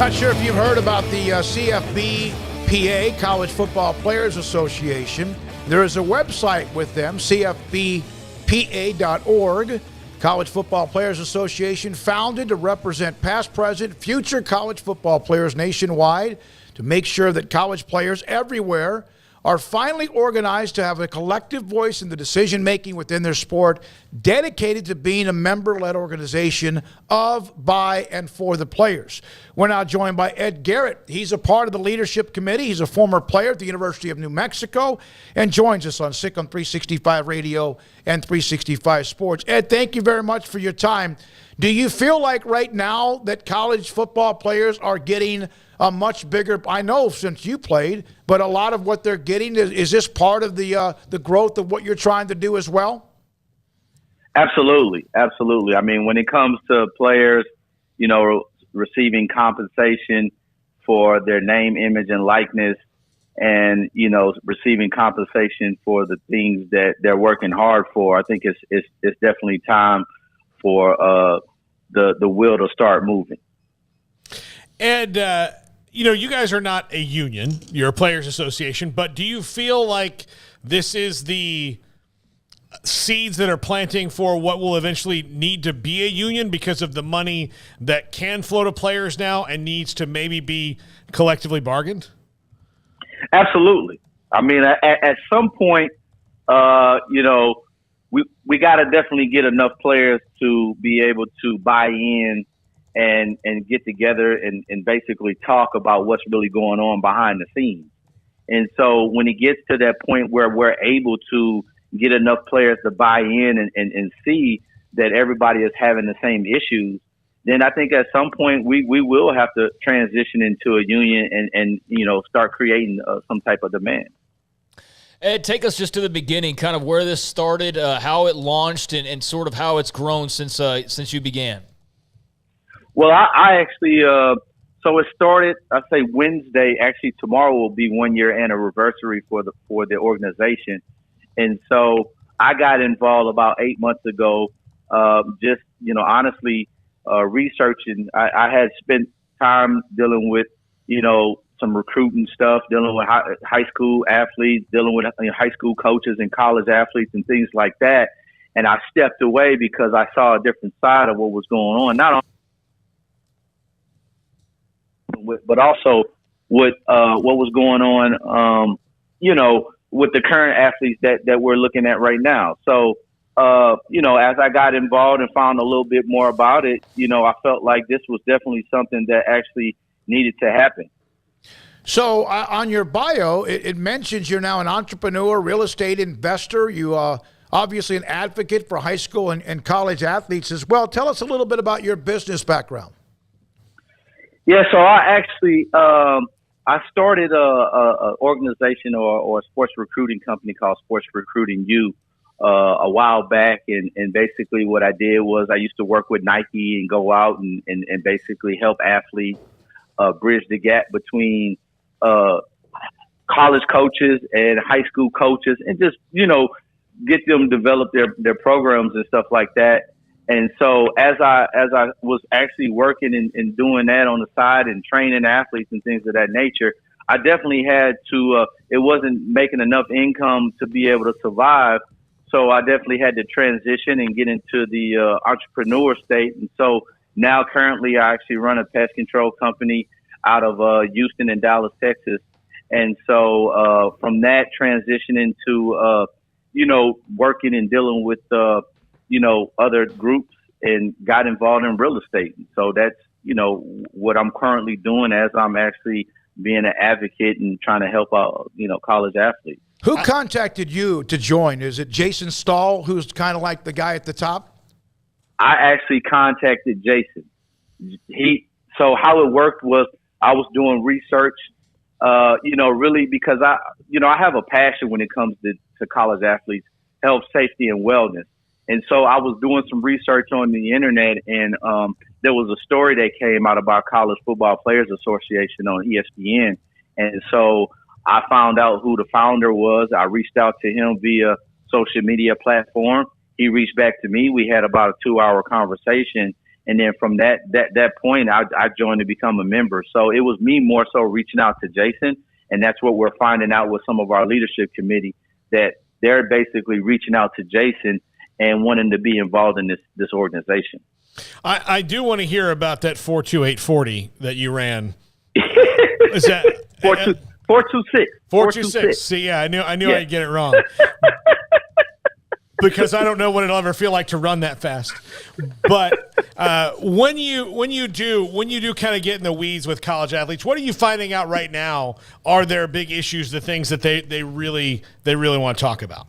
Not sure if you've heard about the CFBPA, College Football Players Association. There is a website with them, cfbpa.org. College Football Players Association, founded to represent past, present, future college football players nationwide, to make sure that college players everywhere are finally organized to have a collective voice in the decision-making within their sport, dedicated to being a member-led organization of, by, and for the players. We're now joined by Ed Garrett. He's a part of the Leadership Committee. He's a former player at the University of New Mexico and joins us on SICM 365 Radio and 365 Sports. Ed, thank you very much for your time. Do you feel like right now that college football players are getting a much bigger, I know since you played, but a lot of what they're getting, is this part of the growth of what you're trying to do as well? Absolutely. Absolutely. I mean, when it comes to players, you know, receiving compensation for their name, image, and likeness, and, you know, receiving compensation for the things that they're working hard for, I think it's definitely time for the wheel to start moving. And, you know, you guys are not a union, you're a players association, but do you feel like this is the seeds that are planting for what will eventually need to be a union because of the money that can flow to players now and needs to maybe be collectively bargained? Absolutely. I mean, at some point, you know, we got to definitely get enough players to be able to buy in and get together and basically talk about what's really going on behind the scenes. And so when it gets to that point where we're able to get enough players to buy in and see that everybody is having the same issues, then I think at some point we will have to transition into a union and you know, start creating some type of demand. Ed, take us just to the beginning, kind of where this started, how it launched, and sort of how it's grown since you began. Well, I actually, so it started, I say Wednesday. Actually, tomorrow will be 1 year anniversary for the organization. And so I got involved about 8 months ago, just, you know, honestly, researching. I had spent time dealing with, you know, some recruiting stuff, dealing with high school athletes, dealing with high school coaches and college athletes and things like that. And I stepped away because I saw a different side of what was going on, not only but also what was going on, you know, with the current athletes that we're looking at right now. So, you know, as I got involved and found a little bit more about it, you know, I felt like this was definitely something that actually needed to happen. So on your bio, it mentions you're now an entrepreneur, real estate investor. You are obviously an advocate for high school and college athletes as well. Tell us a little bit about your business background. Yeah, so I actually I started a organization or a sports recruiting company called Sports Recruiting U a while back, and basically what I did was I used to work with Nike and go out and basically help athletes bridge the gap between college coaches and high school coaches, and just, you know, get them develop their programs and stuff like that. And so as I was actually working and doing that on the side and training athletes and things of that nature, I definitely had to, it wasn't making enough income to be able to survive. So I definitely had to transition and get into the entrepreneur state. And so now currently I actually run a pest control company out of Houston and Dallas, Texas. And so from that transition into, you know, working and dealing with, you know, other groups, and got involved in real estate. So that's, you know, what I'm currently doing as I'm actually being an advocate and trying to help out, you know, college athletes. Who contacted you to join? Is it Jason Stahl, who's kind of like the guy at the top? I actually contacted Jason. So how it worked was I was doing research, you know, really because I have a passion when it comes to college athletes, health, safety, and wellness. And so I was doing some research on the internet, and there was a story that came out about College Football Players Association on ESPN. And so I found out who the founder was. I reached out to him via social media platform. He reached back to me. We had about a 2-hour conversation. And then from that point, I joined to become a member. So it was me more so reaching out to Jason. And that's what we're finding out with some of our leadership committee, that they're basically reaching out to Jason and wanting to be involved in this organization. I do want to hear about that 42840 that you ran. Is that 426? 426. See, yeah, I knew Yeah. I'd get it wrong. Because I don't know what it'll ever feel like to run that fast. But when you do kind of get in the weeds with college athletes, what are you finding out right now? Are there big issues, the things that they really want to talk about?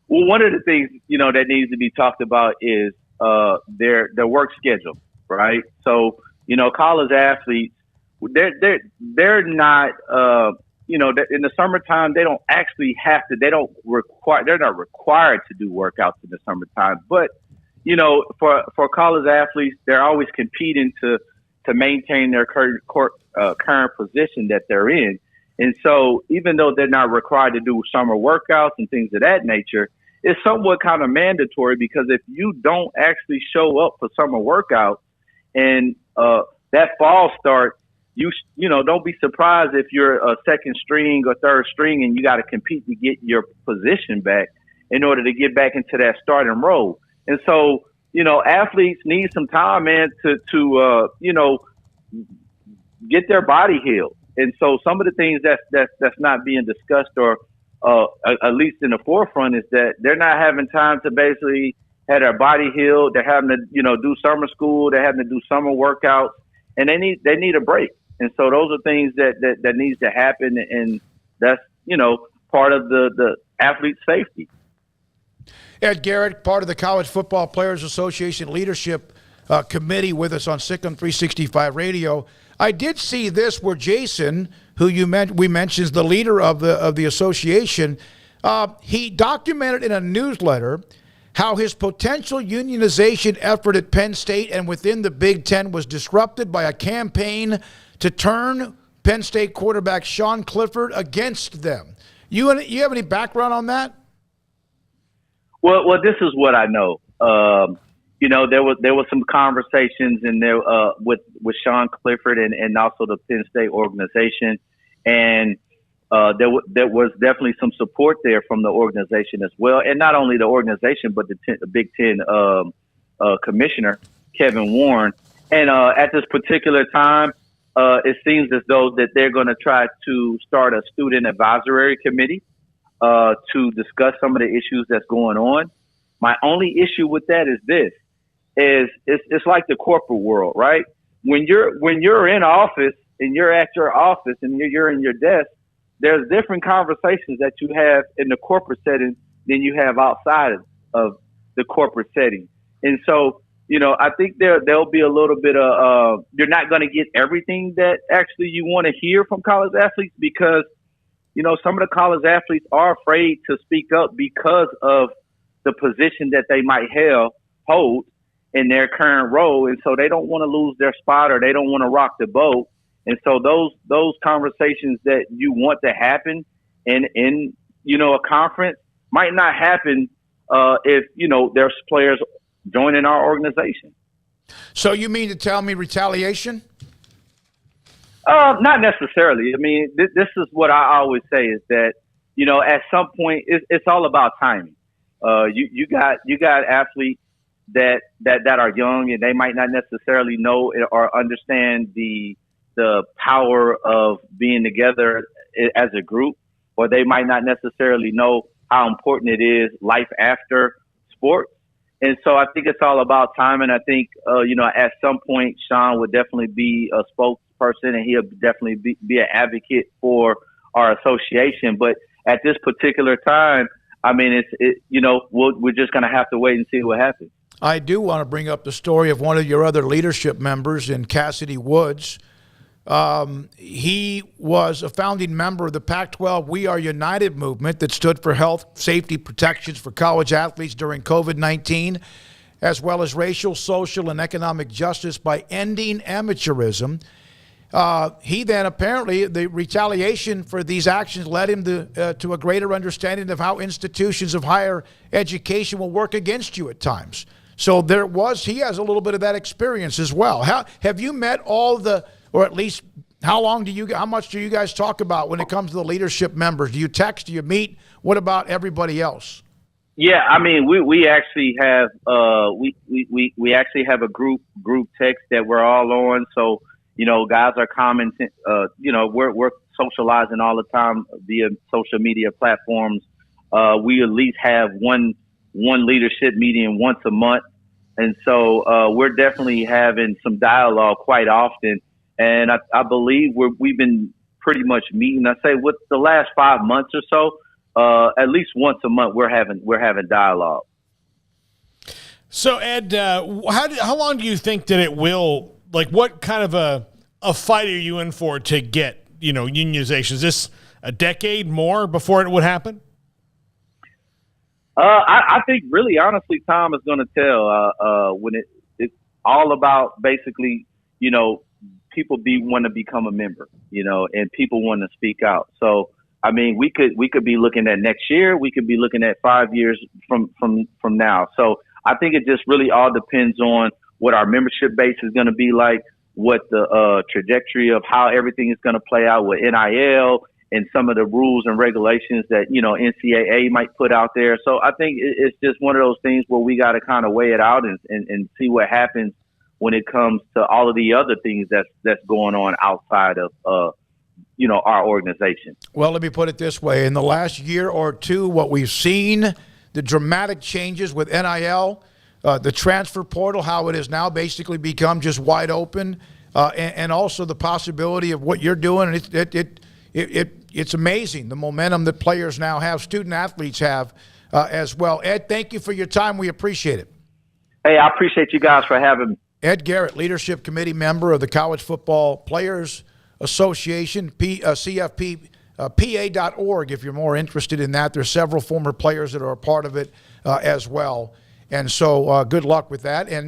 Well, one of the things, that needs to be talked about is their work schedule, right? So, college athletes, they're not in the summertime, they don't actually have to, they're not required to do workouts in the summertime. But, for college athletes, they're always competing to maintain their current position that they're in. And so even though they're not required to do summer workouts and things of that nature, it's somewhat kind of mandatory, because if you don't actually show up for summer workouts and that fall start, don't be surprised if you're a second string or third string and you got to compete to get your position back in order to get back into that starting role. And so, athletes need some time, man, to get their body healed. And so some of the things that's not being discussed, or at least in the forefront, is that they're not having time to basically have their body healed. They're having to, do summer school. They're having to do summer workouts, and they need a break. And so those are things that needs to happen, and that's, part of the athlete's safety. Ed Garrett, part of the College Football Players Association Leadership Committee, with us on Sikkim 365 Radio. I did see this where Jason, who we mentioned is the leader of the association, he documented in a newsletter how his potential unionization effort at Penn State and within the Big Ten was disrupted by a campaign to turn Penn State quarterback Sean Clifford against them. You have any background on that? Well, this is what I know. There was some conversations in there with Sean Clifford and also the Penn State organization, and there was definitely some support there from the organization as well, and not only the organization but the Big Ten commissioner Kevin Warren. And at this particular time, it seems as though that they're going to try to start a student advisory committee to discuss some of the issues that's going on. My only issue with that is this: it's like the corporate world, right? When you're in office and you're at your office and you're in your desk, there's different conversations that you have in the corporate setting than you have outside of the corporate setting. And so, I think there'll be a little bit of you're not going to get everything that actually you want to hear from college athletes, because some of the college athletes are afraid to speak up because of the position that they might hold in their current role. And so they don't want to lose their spot, or they don't want to rock the boat. And so those conversations that you want to happen in a conference might not happen if there's players joining our organization. So you mean to tell me retaliation? Not necessarily. I mean, this is what I always say, is that, at some point it's all about timing. You got athletes that are young, and they might not necessarily know or understand the power of being together as a group, or they might not necessarily know how important it is life after sports. And so I think it's all about time. And I think, at some point, Sean would definitely be a spokesperson, and he'll definitely be an advocate for our association. But at this particular time, I mean, we're just going to have to wait and see what happens. I do want to bring up the story of one of your other leadership members in Cassidy Woods. He was a founding member of the Pac-12 We Are United movement that stood for health, safety, protections for college athletes during COVID-19, as well as racial, social, and economic justice by ending amateurism. He then apparently, the retaliation for these actions led him to a greater understanding of how institutions of higher education will work against you at times. So he has a little bit of that experience as well. How have you met or at least how much do you guys talk about when it comes to the leadership members? Do you text? Do you meet? What about everybody else? Yeah, I mean, we actually have we actually have a group text that we're all on. So, guys are commenting. We're socializing all the time via social media platforms. We at least have one leadership meeting once a month, and so we're definitely having some dialogue quite often. And I believe we've been pretty much meeting. I say with the last 5 months or so. At least once a month, we're having dialogue. So, Ed, how long do you think that it will? Like, what kind of a fight are you in for to get unionization? Is this a decade more before it would happen? I think really, honestly, time is going to tell. When it's all about basically, people want to become a member, and people want to speak out. So. I mean, we could be looking at next year. We could be looking at 5 years from now. So I think it just really all depends on what our membership base is going to be like, what the trajectory of how everything is going to play out with NIL and some of the rules and regulations that, NCAA might put out there. So I think it's just one of those things where we got to kind of weigh it out and see what happens when it comes to all of the other things that's going on outside of our organization. Well, let me put it this way. In the last year or two, what we've seen, the dramatic changes with NIL, the transfer portal, how it has now basically become just wide open, and also the possibility of what you're doing. It's amazing, the momentum that players now have, student athletes have as well. Ed, thank you for your time. We appreciate it. Hey, I appreciate you guys for having me. Ed Garrett, Leadership Committee member of the College Football Players Association, CFBPA.org if you're more interested in that. There's several former players that are a part of it as well. And so good luck with that. And